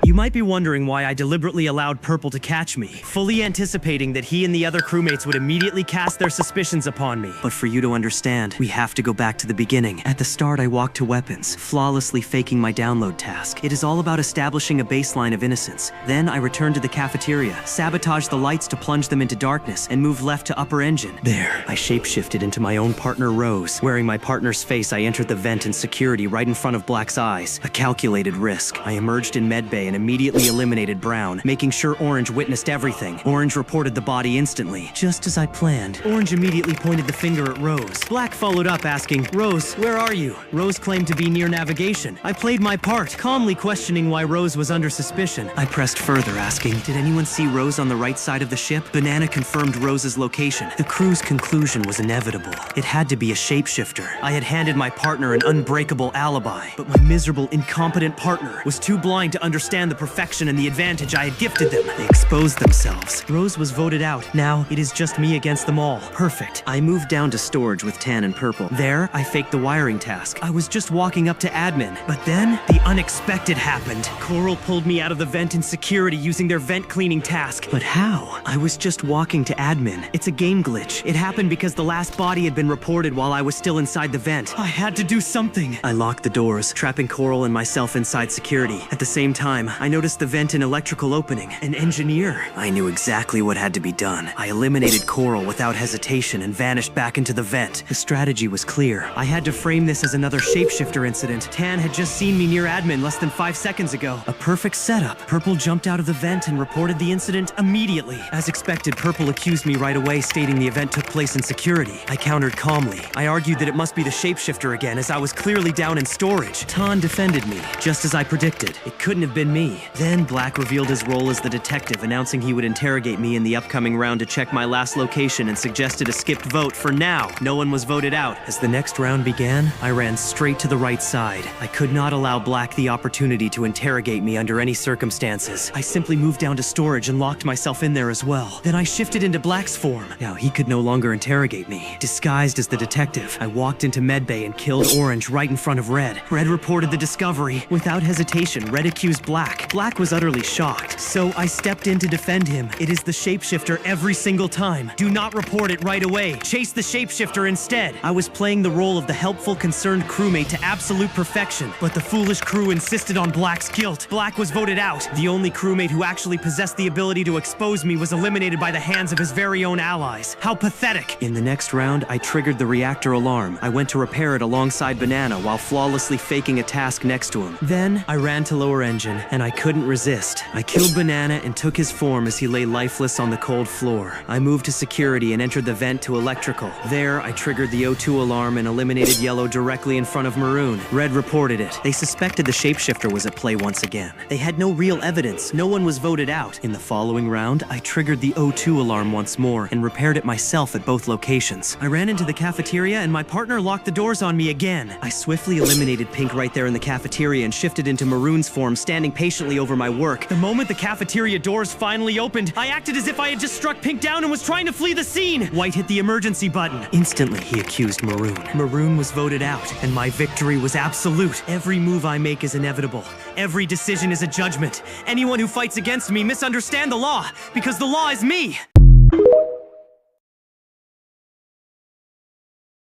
You might be wondering why I deliberately allowed Purple to catch me, fully anticipating that he and the other crewmates would immediately cast their suspicions upon me. But for you to understand, we have to go back to the beginning. At the start, I walked to weapons, flawlessly faking my download task. It is all about establishing a baseline of innocence. Then I returned to the cafeteria, sabotaged the lights to plunge them into darkness, and moved left to upper engine. There, I shapeshifted into my own partner Rose. Wearing my partner's face, I entered the vent in security right in front of Black's eyes. A calculated risk. I emerged in medbay and immediately eliminated Brown, making sure Orange witnessed everything. Orange reported the body instantly, just as I planned. Orange immediately pointed the finger at Rose. Black followed up asking, "Rose, where are you?" Rose claimed to be near navigation. I played my part, calmly questioning why Rose was under suspicion. I pressed further, asking, "Did anyone see Rose on the right side of the ship?" Banana confirmed Rose's location. The crew's conclusion was inevitable. It had to be a shapeshifter. I had handed my partner an unbreakable alibi, but my miserable, incompetent partner was too blind to understand the perfection and the advantage I had gifted them. They exposed themselves. Rose was voted out. Now, it is just me against them all. Perfect. I moved down to storage with Tan and Purple. There, I faked the wiring task. I was just walking up to admin. But then, the unexpected happened. Coral pulled me out of the vent in security using their vent cleaning task. But how? I was just walking to admin. It's a game glitch. It happened because the last body had been reported while I was still inside the vent. I had to do something. I locked the doors, trapping Coral and myself inside security. At the same time, I noticed the vent and electrical opening. An engineer. I knew exactly what had to be done. I eliminated Coral without hesitation and vanished back into the vent. The strategy was clear. I had to frame this as another shapeshifter incident. Tan had just seen me near admin less than 5 seconds ago. A perfect setup. Purple jumped out of the vent and reported the incident immediately. As expected, Purple accused me right away, stating the event took place in security. I countered calmly. I argued that it must be the shapeshifter again, as I was clearly down in storage. Tan defended me, just as I predicted. It couldn't have been me. Then Black revealed his role as the detective, announcing he would interrogate me in the upcoming round to check my last location and suggested a skipped vote for now. No one was voted out. As the next round began, I ran straight to the right side. I could not allow Black the opportunity to interrogate me under any circumstances. I simply moved down to storage and locked myself in there as well. Then I shifted into Black's form. Now he could no longer interrogate me. Disguised as the detective, I walked into medbay and killed Orange right in front of Red. Red reported the discovery. Without hesitation, Red accused Black. Black was utterly shocked, so I stepped in to defend him. It is the shapeshifter every single time. Do not report it right away. Chase the shapeshifter instead. I was playing the role of the helpful, concerned crewmate to absolute perfection, but the foolish crew insisted on Black's guilt. Black was voted out. The only crewmate who actually possessed the ability to expose me was eliminated by the hands of his very own allies. How pathetic! In the next round, I triggered the reactor alarm. I went to repair it alongside Banana while flawlessly faking a task next to him. Then, I ran to lower engine, and I couldn't resist. I killed Banana and took his form as he lay lifeless on the cold floor. I moved to security and entered the vent to electrical. There, I triggered the O2 alarm and eliminated Yellow directly in front of Maroon. Red reported it. They suspected the shapeshifter was at play once again. They had no real evidence. No one was voted out. In the following round, I triggered the O2 alarm once more and repaired it myself at both locations. I ran into the cafeteria and my partner locked the doors on me again. I swiftly eliminated Pink right there in the cafeteria and shifted into Maroon's form, standing patiently over my work. The moment the cafeteria doors finally opened, I acted as if I had just struck Pink down and was trying to flee the scene. White hit the emergency button. Instantly, he accused Maroon. Maroon was voted out, and my victory was absolute. Every move I make is inevitable. Every decision is a judgment. Anyone who fights against me misunderstands the law, because the law is me.